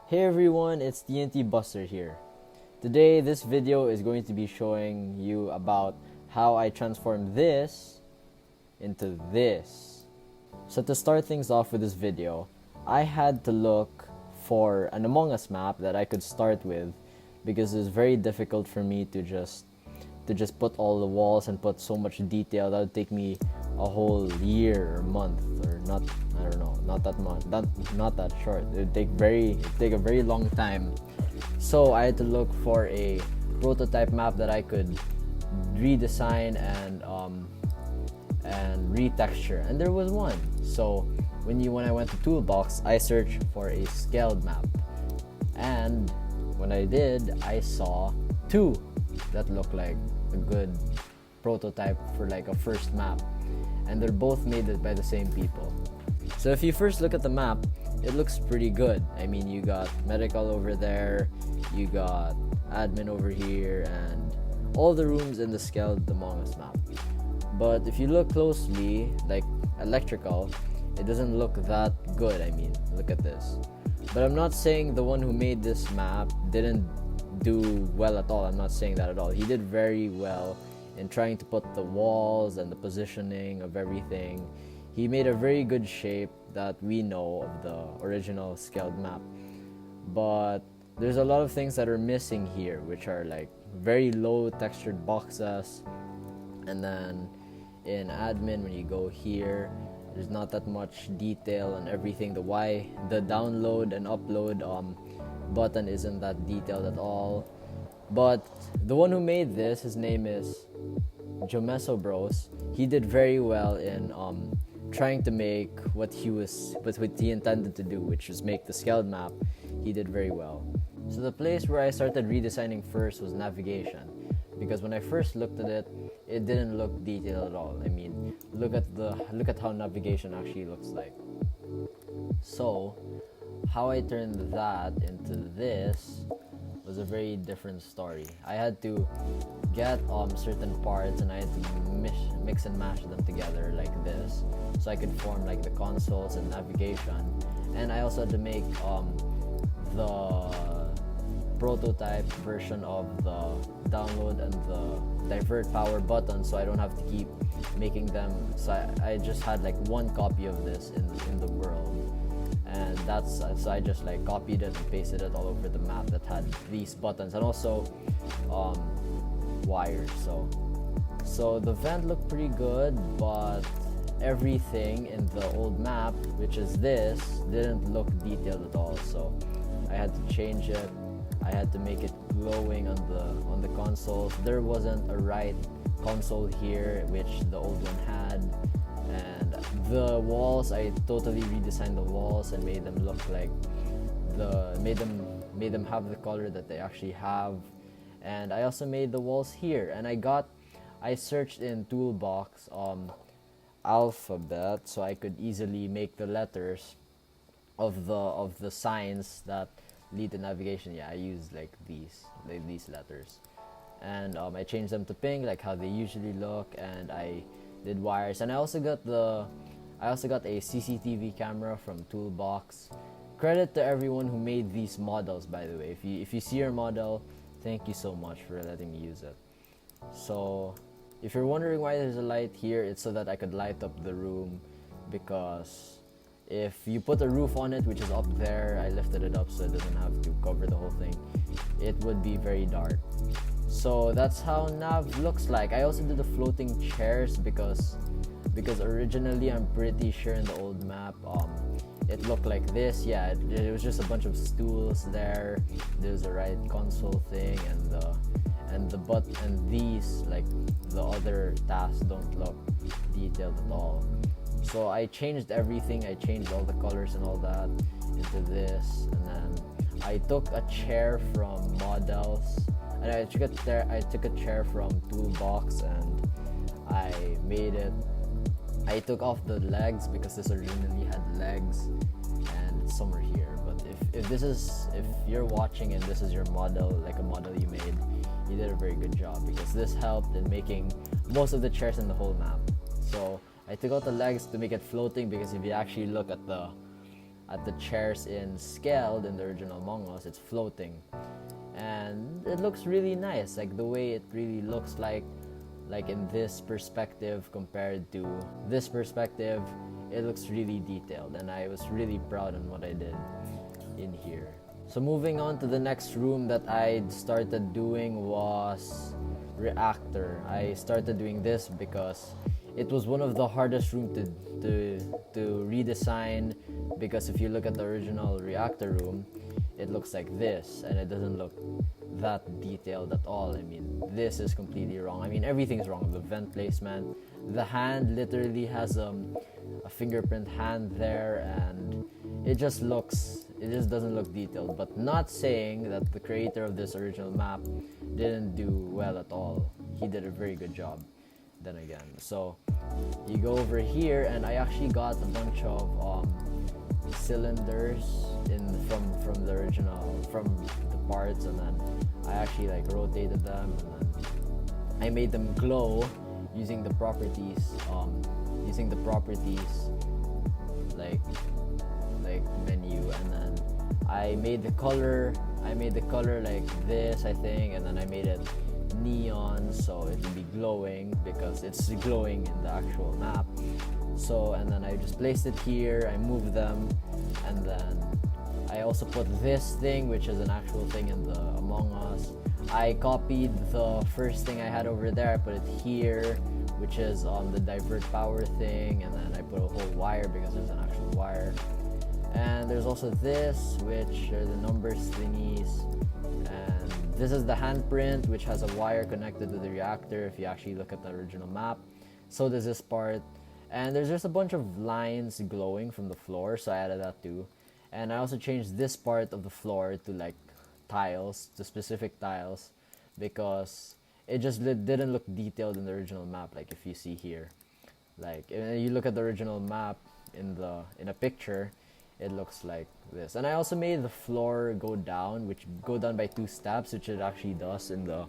Hey everyone, it's TNTBuster here. Today, this video is going to be showing you about how I transformed this into this. So to start things off with this video, I had to look for an Among Us map that I could start with because it was very difficult for me to just put all the walls and put so much detail. That would take me a whole year or month, or not, I don't know, not that much, not that short. It'd take a very long time. So I had to look for a prototype map that I could redesign and retexture, and there was one. So when I went to Toolbox, I searched for a Skeld Map, and when I did, I saw two that looked like a good prototype for like a first map, and they're both made by the same people. So if you first look at the map, it looks pretty good. I mean, you got medical over there, you got admin over here, and all the rooms in the Skeld Among Us map. But if you look closely, like electrical, it doesn't look that good. I mean, look at this. But I'm not saying the one who made this map didn't do well at all. I'm not saying that at all. He did very well in trying to put the walls and the positioning of everything. He made a very good shape that we know of the original Skeld map. But there's a lot of things that are missing here, which are like very low textured boxes. And then in admin, when you go here, there's not that much detail and everything. The download and upload button isn't that detailed at all. But the one who made this, his name is Jomeso Bros. He did very well in trying to make what he intended to do, which was make the Skeld map. He did very well. So the place where I started redesigning first was navigation, because when I first looked at it, it didn't look detailed at all. I mean, look at how navigation actually looks like. So how I turned that into this was a very different story. I had to get certain parts, and I had to mix and mash them together like this, so I could form like the consoles and navigation. And I also had to make the prototype version of the download and the divert power button, so I don't have to keep making them. So I just had like one copy of this in the world, and so I just like copied it and pasted it all over the map that had these buttons and also wires. So the vent looked pretty good, but everything in the old map, which is this, didn't look detailed at all. So I had to change it. I had to make it glowing on the consoles. There wasn't a right console here, which the old one had. And the walls, I totally redesigned the walls and made them look like made them have the color that they actually have. And I also made the walls here, and I searched in Toolbox alphabet, so I could easily make the letters of the signs that lead to navigation. Yeah, I used like these letters, and I changed them to pink, like how they usually look, and I did wires. And I also got a CCTV camera from Toolbox. Credit to everyone who made these models, by the way. If you see your model, thank you so much for letting me use it. So if you're wondering why there's a light here, it's so that I could light up the room, because if you put a roof on it, which is up there, I lifted it up so it doesn't have to cover the whole thing, it would be very dark. So that's how nav looks like. I also did the floating chairs because originally, I'm pretty sure in the old map it looked like this. Yeah, it was just a bunch of stools there. There's a right console thing, and these, like the other tasks, don't look detailed at all. So I changed everything. I changed all the colors and all that into this, and then I took a chair from models, and I took a chair from Toolbox, and I made it. I took off the legs because this originally had legs, and it's somewhere here. But if you're watching and this is your model, like a model you made, you did a very good job, because this helped in making most of the chairs in the whole map. So I took out the legs to make it floating, because if you actually look at at the chairs in Skeld, in the original Among Us, it's floating. And it looks really nice, like the way it really looks like in this perspective compared to this perspective, it looks really detailed, and I was really proud on what I did in here. So moving on to the next room that I started doing was Reactor. I started doing this because it was one of the hardest room to redesign, because if you look at the original Reactor room, it looks like this, and it doesn't look that detailed at all. I mean, this is completely wrong. I mean, everything's wrong. The vent placement, the hand literally has a fingerprint hand there, and it just doesn't look detailed. But not saying that the creator of this original map didn't do well at all. He did a very good job then again. So you go over here, and I actually got a bunch of cylinders from the original, from the parts, and then I actually like rotated them, and then I made them glow using the properties like menu, and then I made the color like this, I think, and then I made it neon so it will be glowing because it's glowing in the actual map. So, and then I just placed it here, I moved them, and then I also put this thing, which is an actual thing in the Among Us. I copied the first thing I had over there, I put it here, which is the divert power thing, and then I put a whole wire because there's an actual wire. And there's also this, which are the numbers thingies, and this is the handprint, which has a wire connected to the reactor if you actually look at the original map. So does this part. And there's just a bunch of lines glowing from the floor, so I added that too. And I also changed this part of the floor to like tiles, to specific tiles, because it just didn't look detailed in the original map. Like if you see here, like if you look at the original map in a picture, it looks like this. And I also made the floor go down by 2 steps, which it actually does in the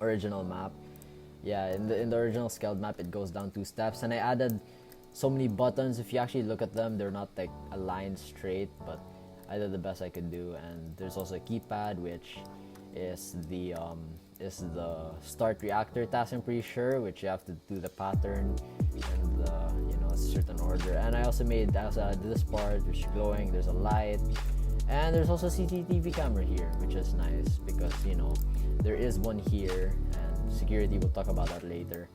original map. Yeah, in the original Skeld map, it goes down 2 steps, and I added so many buttons. If you actually look at them, they're not like aligned straight, but I did the best I could do. And there's also a keypad, which is the start reactor task, I'm pretty sure, which you have to do the pattern and a certain order. And I also made this part, which is glowing. There's a light, and there's also a CCTV camera here, which is nice because there is one here. Security, we'll talk about that later.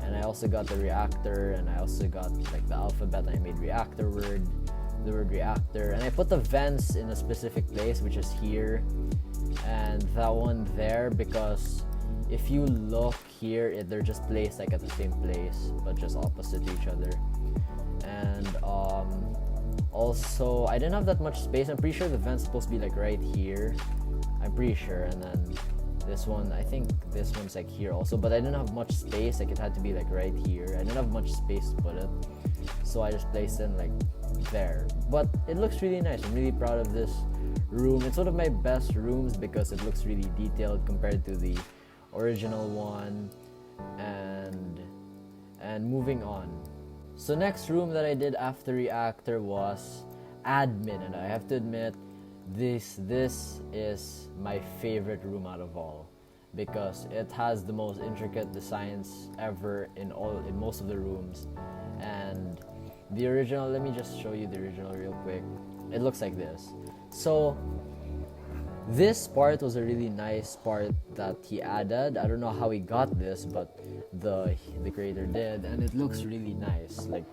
And I also got the reactor, and I also got like the alphabet. I made the word reactor, and I put the vents in a specific place, which is here and that one there, because if you look here, they're just placed like at the same place but just opposite to each other. And also I didn't have that much space. I'm pretty sure the vent's supposed to be like right here, I'm pretty sure. And then this one, I think this one's like here also, but I didn't have much space. Like it had to be like right here. I didn't have much space to put it, so I just placed it like there. But it looks really nice. I'm really proud of this room. It's one of my best rooms because it looks really detailed compared to the original one. And moving on. So next room that I did after Reactor was admin, and I have to admit, this is my favorite room out of all, because it has the most intricate designs ever in most of the rooms. And the original, let me just show you the original real quick. It looks like this. So this part was a really nice part that he added. I don't know how he got this, but the creator did, and it looks really nice. Like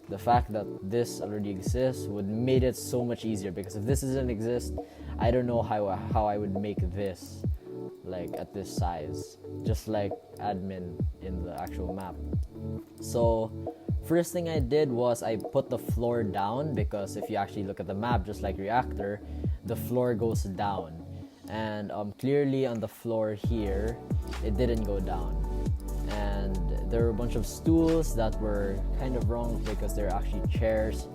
the fact that this already exists would made it so much easier, because if this doesn't exist, I don't know how I would make this like at this size, just like admin in the actual map. So first thing I did was I put the floor down, because if you actually look at the map, just like Reactor, the floor goes down, and clearly on the floor here it didn't go down. And there were a bunch of stools that were kind of wrong because they're actually chairs.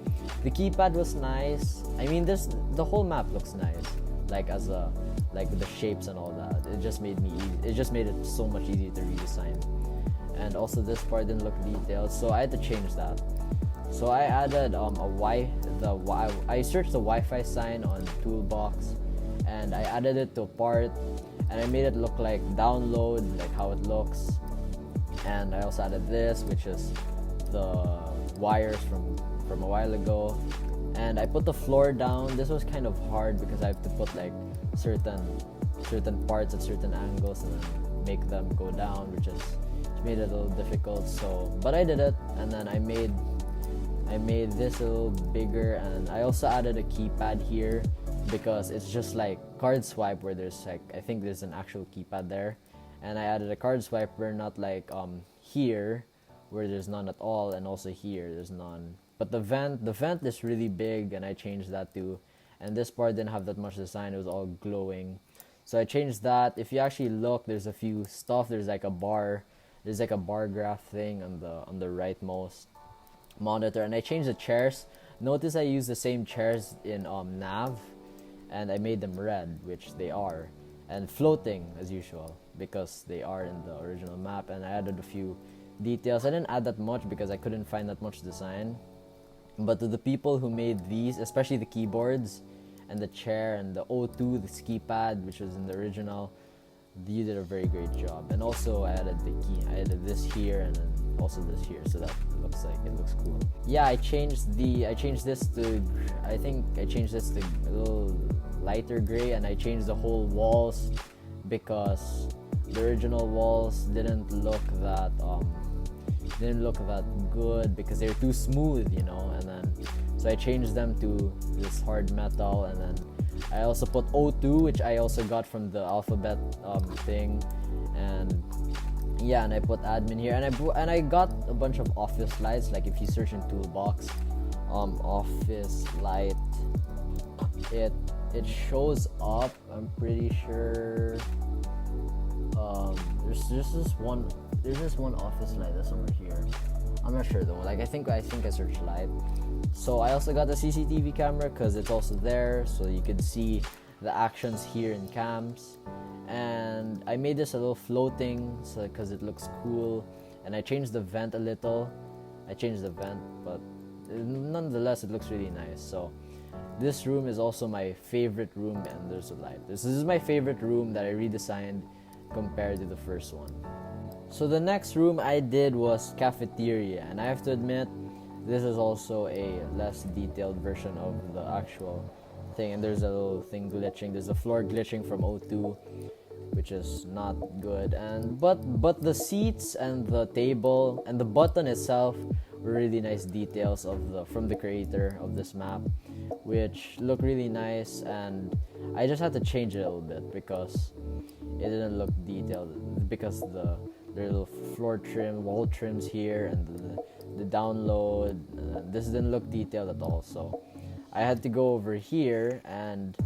The keypad was nice. I mean, the whole map looks nice, like the shapes and all that. It just made it so much easier to redesign. And also this part didn't look detailed, so I had to change that. So I added I searched the Wi-Fi sign on Toolbox, and I added it to a part, and I made it look like download, like how it looks. And I also added this, which is the wires from a while ago. And I put the floor down. This was kind of hard because I have to put like certain parts at certain angles and then make them go down, which made it a little difficult. So, but I did it, and then I made this a little bigger, and I also added a keypad here because it's just like card swipe where there's like, I think there's an actual keypad there, and I added a card swiper, not like here where there's none at all, and also here there's none. But the vent is really big, and I changed that too. And this part didn't have that much design, it was all glowing. So I changed that. If you actually look, there's a few stuff. There's like a bar graph thing on the rightmost monitor, and I changed the chairs. Notice I used the same chairs in nav, and I made them red, which they are, and floating as usual because they are in the original map. And I added a few details. I didn't add that much because I couldn't find that much design. But to the people who made these, especially the keyboards and the chair and the O2, the ski pad, which was in the original, you did a very great job. And also I added the key. I added this here and then also this here, so that it looks cool. Yeah, I changed this to a little lighter gray, and I changed the whole walls because the original walls didn't look that good because they're too smooth, you know. And then so I changed them to this hard metal, and then I also put O2, which I also got from the alphabet thing, and yeah, and I put admin here, and I got a bunch of office lights. Like if you search in Toolbox, office light, it shows up. I'm pretty sure. There's this one office light that's over here. I'm not sure though. Like I think I searched light. So I also got the CCTV camera because it's also there, so you could see the actions here in cams. And I made this a little floating, so because it looks cool. And I changed the vent a little. But nonetheless, it looks really nice. So this room is also my favorite room, and there's a light. This is my favorite room that I redesigned compared to the first one. So the next room I did was Cafeteria, and I have to admit, this is also a less detailed version of the actual thing, and there's a little thing glitching. There's a floor glitching from O2, which is not good. And but the seats and the table and the button itself were really nice details from the creator of this map, which look really nice. And I just had to change it a little bit because it didn't look detailed, because the little floor trim, wall trims here, and the download, this didn't look detailed at all. So I had to go over here and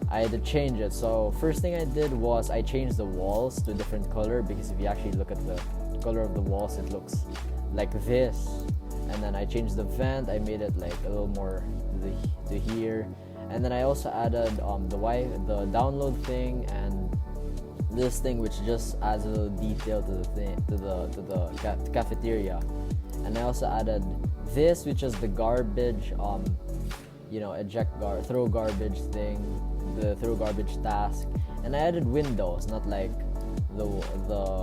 I had to change it. So first thing I did was I changed the walls to a different color, because if you actually look at the color of the walls, it looks like this. And then I changed the vent. I made it like a little more to here. And then I also added the download thing and this thing, which just adds a little detail to the thing, to the cafeteria. And I also added this, which is the garbage throw garbage thing, the throw garbage task. And I added windows, not like the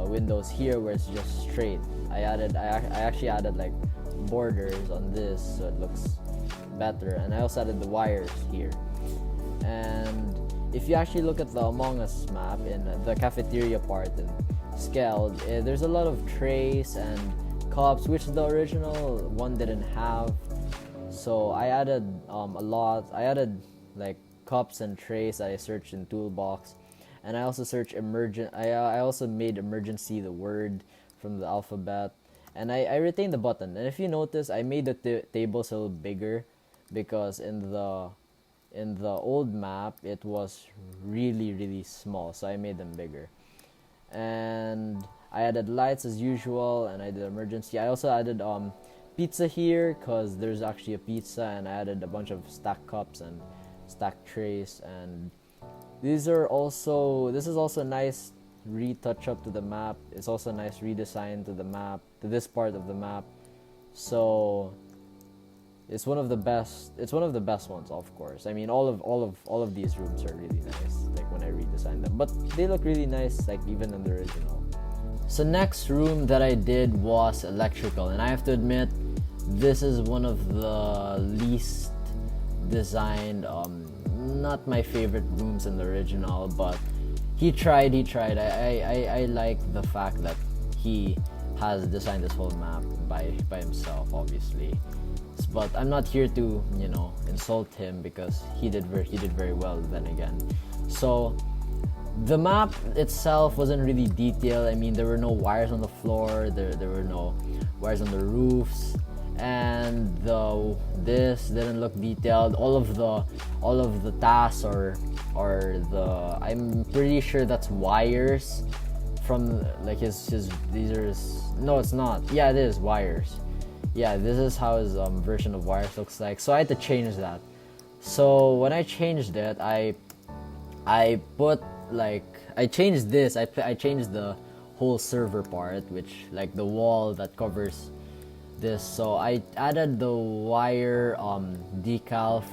windows here where it's just straight. I actually added like borders on this, so it looks better. And I also added the wires here. And if you actually look at the Among Us map in the cafeteria part in Skeld, there's a lot of trays and cups, which the original one didn't have. So I added a lot. I added like cups and trays that I searched in Toolbox, and I also searched I also made emergency the word from the alphabet, and I retained the button. And if you notice, I made the tables a little bigger, because in the old map it was really small, so I made them bigger. And I added lights as usual, and I did emergency. I also added pizza here because there's actually a pizza, and I added a bunch of stacked cups and stacked trays. And this is also a nice retouch up to the map. It's also a nice redesign to the map, to this part of the map. So It's one of the best. It's one of the best ones, of course. I mean, all of these rooms are really nice. Like when I redesigned them, but they look really nice. Like even in the original. So next room that I did was electrical, and I have to admit, this is one of the least designed. Not my favorite rooms in the original, but he tried. I like the fact that he has designed this whole map by himself, obviously. But I'm not here to insult him because he did very well. Then again, so the map itself wasn't really detailed. I mean, there were no wires on the floor. There were no wires on the roofs, and this didn't look detailed. All of the tasks are the, I'm pretty sure that's wires from like his these are his, no, it's not. Yeah, it is wires. Yeah, this is how his version of wires looks like. So I had to change that. So when I changed it, I put like, I changed this. I changed the whole server part, which like the wall that covers this. So I added the wire decal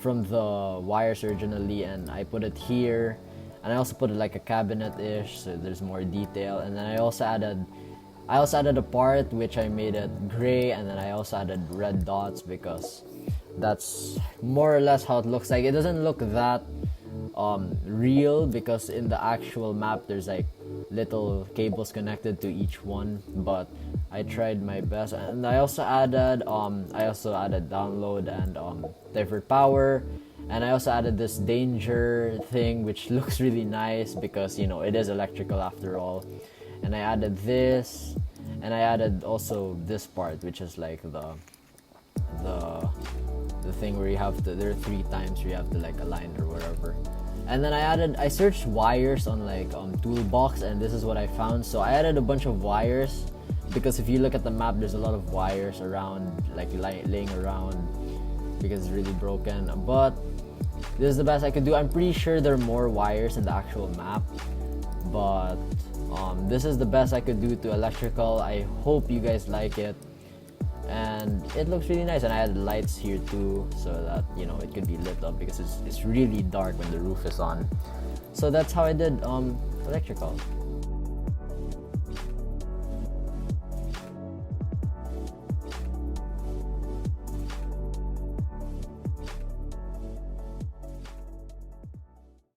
from the wires originally, and I put it here. And I also put it like a cabinet-ish, so there's more detail. And then I also added a part which I made it gray, and then I also added red dots because that's more or less how it looks like. It doesn't look that real because in the actual map there's like little cables connected to each one, but I tried my best. And I also added download and divert power, and I also added this danger thing which looks really nice because it is electrical after all. And I added this, and I added also this part, which is like the thing where you have to, there are 3 times where you have to like align or whatever. And then I searched wires on like toolbox, and this is what I found. So I added a bunch of wires because if you look at the map, there's a lot of wires around, like laying around because it's really broken. But this is the best I could do. I'm pretty sure there are more wires in the actual map, but this is the best I could do to electrical. I hope you guys like it, and it looks really nice. And I added lights here too, so that it could be lit up because it's really dark when the roof is on. So that's how I did electrical.